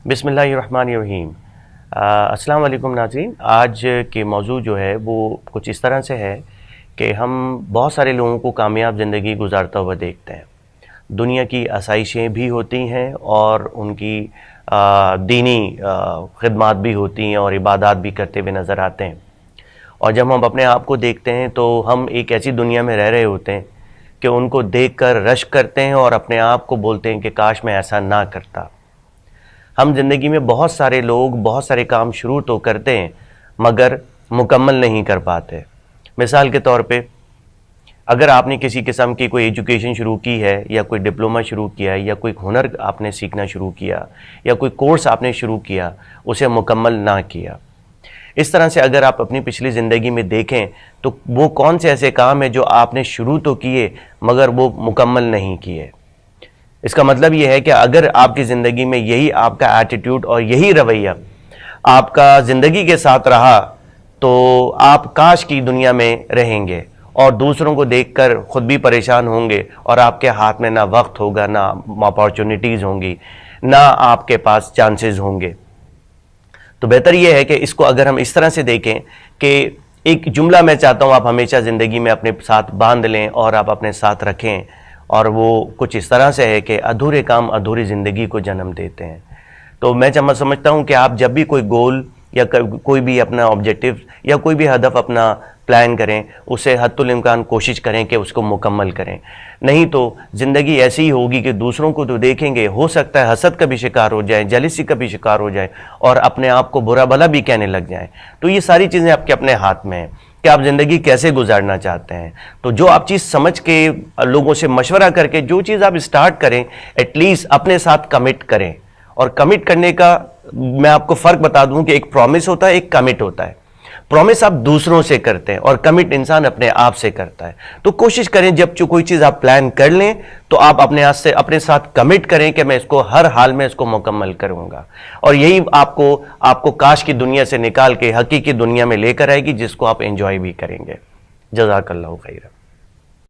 बिस्मिल्लाहिर्रहमानिर्रहीम। अस्सलाम वालेकुम नाज़रीन। आज के मौजू जो है वो कुछ इस तरह से है कि हम बहुत सारे लोगों को कामयाब ज़िंदगी गुजारता हुआ देखते हैं। दुनिया की आसाइशें भी होती हैं और उनकी दीनी खिदमात भी होती हैं और इबादत भी करते हुए नज़र आते हैं। और जब हम अपने आप को देखते हैं तो हम एक ऐसी दुनिया में रह रहे होते हैं कि उनको देखकर रश्क करते हैं और अपने आप को बोलते हैं कि काश मैं ऐसा ना करता। हम ज़िंदगी में बहुत सारे लोग बहुत सारे काम शुरू तो करते हैं मगर मुकम्मल नहीं कर पाते। मिसाल के तौर पे अगर आपने किसी किस्म की कोई एजुकेशन शुरू की है या कोई डिप्लोमा शुरू किया है या कोई हुनर आपने सीखना शुरू किया या कोई कोर्स आपने शुरू किया, उसे मुकम्मल ना किया। इस तरह से अगर आप अपनी पिछली ज़िंदगी में देखें तो वो कौन से ऐसे काम हैं जो आपने शुरू तो किए मगर वो मुकम्मल नहीं किए। इसका मतलब ये है कि अगर आपकी ज़िंदगी में यही आपका एटीट्यूड और यही रवैया आपका ज़िंदगी के साथ रहा तो आप काश की दुनिया में रहेंगे और दूसरों को देखकर ख़ुद भी परेशान होंगे और आपके हाथ में ना वक्त होगा, ना अपॉर्चुनिटीज़ होंगी, ना आपके पास चांसेस होंगे। तो बेहतर ये है कि इसको अगर हम इस तरह से देखें कि एक जुमला मैं चाहता हूँ आप हमेशा ज़िंदगी में अपने साथ बांध लें और आप अपने साथ रखें, और वो कुछ इस तरह से है कि अधूरे काम अधूरी ज़िंदगी को जन्म देते हैं। तो मैं समझता हूँ कि आप जब भी कोई गोल या कोई भी अपना ऑब्जेक्टिव या कोई भी हदफ अपना प्लान करें, उसे हद्दुल इम्कान कोशिश करें कि उसको मुकम्मल करें। नहीं तो ज़िंदगी ऐसी ही होगी कि दूसरों को तो देखेंगे, हो सकता है हसद का भी शिकार हो जाए, जेलसी का भी शिकार हो जाए और अपने आप को बुरा भला भी कहने लग जाएं। तो ये सारी चीज़ें आपके अपने हाथ में हैं कि आप ज़िंदगी कैसे गुजारना चाहते हैं। तो जो आप चीज़ समझ के लोगों से मशवरा करके जो चीज़ आप स्टार्ट करें, एटलीस्ट अपने साथ कमिट करें। और कमिट करने का मैं आपको फ़र्क बता दूं कि एक प्रॉमिस होता है, एक कमिट होता है। प्रॉमिस आप दूसरों से करते हैं और कमिट इंसान अपने आप से करता है। तो कोशिश करें जब जो कोई चीज़ आप प्लान कर लें तो आप अपने साथ कमिट करें कि मैं इसको हर हाल में इसको मुकम्मल करूंगा। और यही आपको काश की दुनिया से निकाल के हकीकी दुनिया में लेकर आएगी जिसको आप एंजॉय भी करेंगे। जज़ाकल्लाहु खैर।